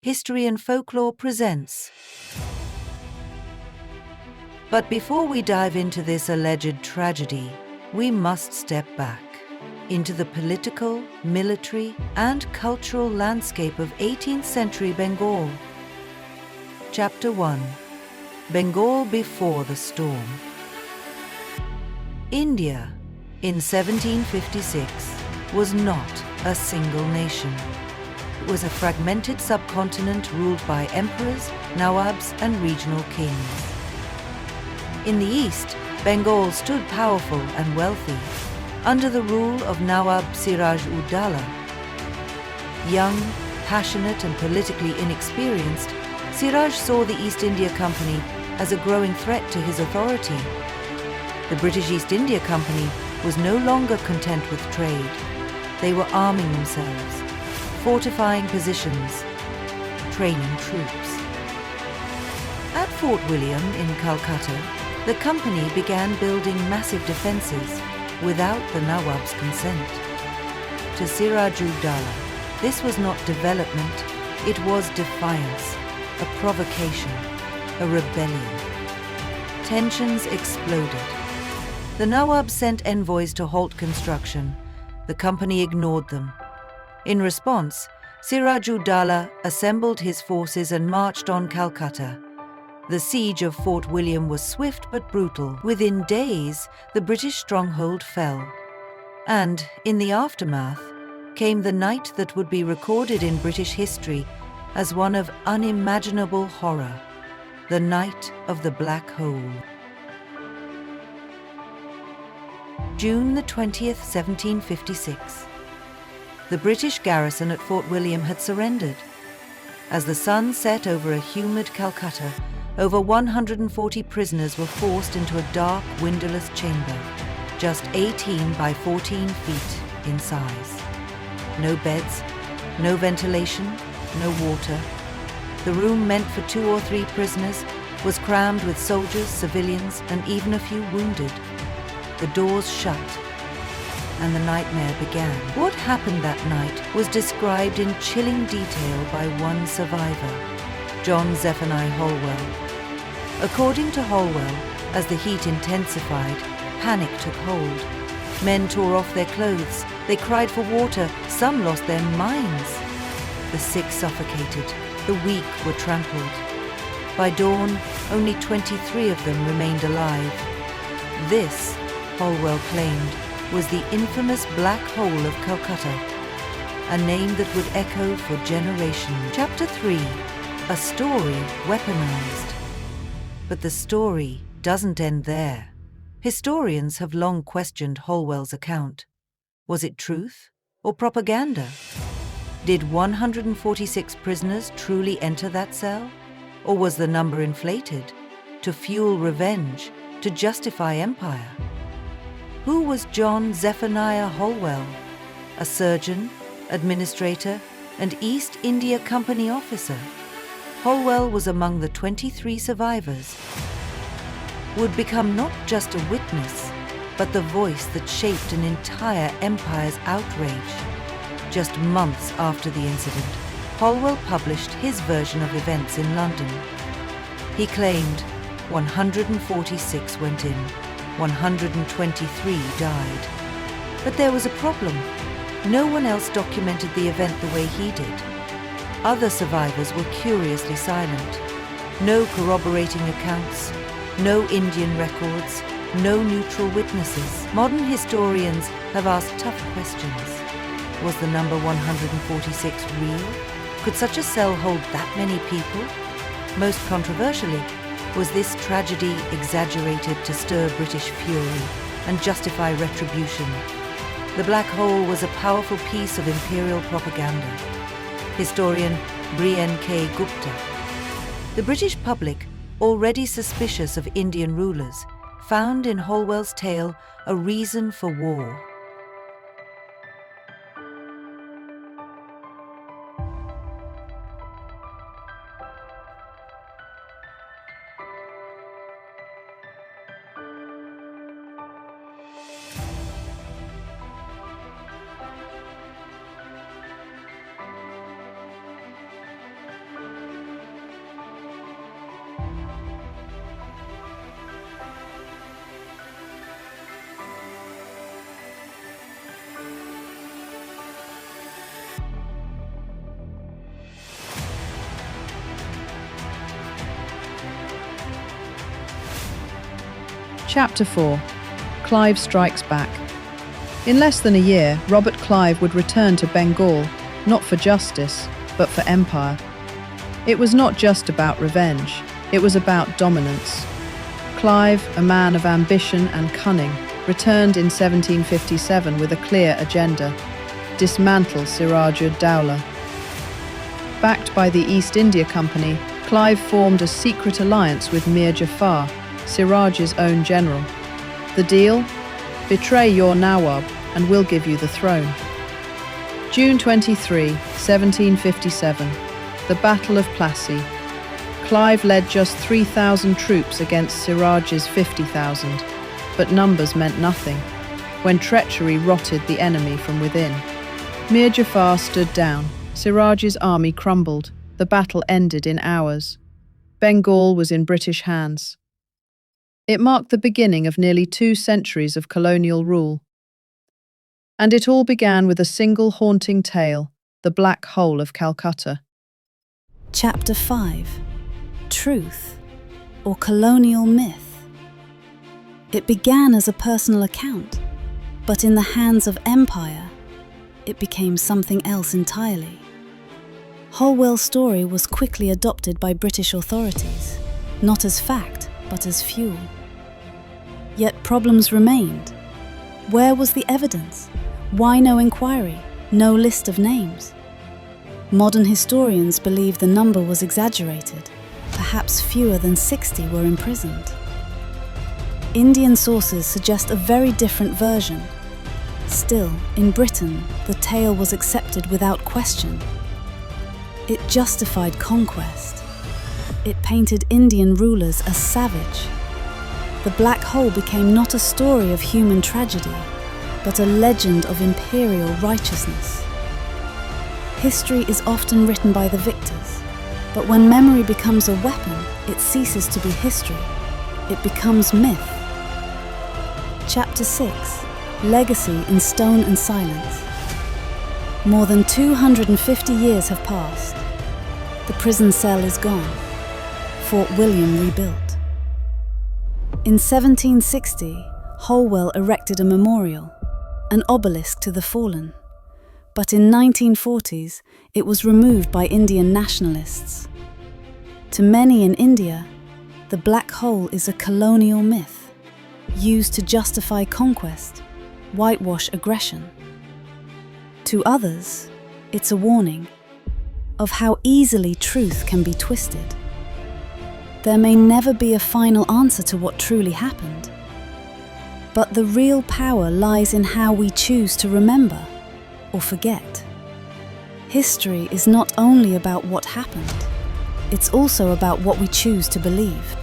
History and Folklore presents. But before we dive into this alleged tragedy, we must step back into the political, military, and cultural landscape of 18th century Bengal. Chapter 1. Bengal before the storm. India, in 1756, was not a single nation. It was a fragmented subcontinent ruled by emperors, nawabs, and regional kings. In the east, Bengal stood powerful and wealthy, under the rule of Nawab Siraj-ud-Dowlah. Young, passionate, and politically inexperienced, Siraj saw the East India Company as a growing threat to his authority. The British East India Company was no longer content with trade. They were arming themselves, fortifying positions, training troops. At Fort William in Calcutta, the company began building massive defences without the Nawab's consent. To Siraj-ud-Dowlah, this was not development, it was defiance, a provocation, a rebellion. Tensions exploded. The Nawab sent envoys to halt construction. The company ignored them. In response, Siraj-ud-Dowlah assembled his forces and marched on Calcutta. The siege of Fort William was swift but brutal. Within days, the British stronghold fell. And, in the aftermath, came the night that would be recorded in British history as one of unimaginable horror, the night of the Black Hole. June the 20th, 1756. The British garrison at Fort William had surrendered. As the sun set over a humid Calcutta, over 140 prisoners were forced into a dark, windowless chamber, just 18 by 14 feet in size. No beds, no ventilation, no water. The room meant for 2 or 3 prisoners was crammed with soldiers, civilians, and even a few wounded. The doors shut, and the nightmare began. What happened that night was described in chilling detail by one survivor, John Zephaniah Holwell. According to Holwell, as the heat intensified, panic took hold. Men tore off their clothes, they cried for water, some lost their minds. The sick suffocated, the weak were trampled. By dawn, only 23 of them remained alive. This, Holwell claimed, was the infamous Black Hole of Calcutta, a name that would echo for generations. Chapter 3. A story weaponized. But the story doesn't end there. Historians have long questioned Holwell's account. Was it truth or propaganda? Did 146 prisoners truly enter that cell? Or was the number inflated to fuel revenge, to justify empire? Who was John Zephaniah Holwell? A surgeon, administrator, and East India Company officer. Holwell was among the 23 survivors, would become not just a witness, but the voice that shaped an entire empire's outrage. Just months after the incident, Holwell published his version of events in London. He claimed 146 went in, 123 died. But there was a problem. No one else documented the event the way he did. Other survivors were curiously silent. No corroborating accounts, no Indian records, no neutral witnesses. Modern historians have asked tough questions. Was the number 146 real? Could such a cell hold that many people? Most controversially, was this tragedy exaggerated to stir British fury and justify retribution? The Black Hole was a powerful piece of imperial propaganda. Historian Brian K. Gupta. The British public, already suspicious of Indian rulers, found in Holwell's tale a reason for war. Chapter 4. Clive strikes back. In less than a year, Robert Clive would return to Bengal, not for justice, but for empire. It was not just about revenge, it was about dominance. Clive, a man of ambition and cunning, returned in 1757 with a clear agenda: dismantle Siraj-ud-Dowlah. Backed by the East India Company, Clive formed a secret alliance with Mir Jafar, Siraj's own general. The deal? Betray your Nawab and we'll give you the throne. June 23, 1757, the Battle of Plassey. Clive led just 3,000 troops against Siraj's 50,000, but numbers meant nothing when treachery rotted the enemy from within. Mir Jafar stood down, Siraj's army crumbled, the battle ended in hours. Bengal was in British hands. It marked the beginning of nearly 2 centuries of colonial rule. And it all began with a single haunting tale, the Black Hole of Calcutta. Chapter 5. Truth, or colonial myth. It began as a personal account, but in the hands of empire, it became something else entirely. Holwell's story was quickly adopted by British authorities, not as fact, but as fuel. Yet problems remained. Where was the evidence? Why no inquiry, no list of names? Modern historians believe the number was exaggerated. Perhaps fewer than 60 were imprisoned. Indian sources suggest a very different version. Still, in Britain, the tale was accepted without question. It justified conquest. It painted Indian rulers as savage. The Black Hole became not a story of human tragedy, but a legend of imperial righteousness. History is often written by the victors, but when memory becomes a weapon, it ceases to be history. It becomes myth. Chapter 6. Legacy in Stone and Silence. More than 250 years have passed. The prison cell is gone. Fort William rebuilt. In 1760, Holwell erected a memorial, an obelisk to the fallen. But in 1940s, it was removed by Indian nationalists. To many in India, the Black Hole is a colonial myth, used to justify conquest, whitewash aggression. To others, it's a warning of how easily truth can be twisted. There may never be a final answer to what truly happened, but the real power lies in how we choose to remember or forget. History is not only about what happened, it's also about what we choose to believe.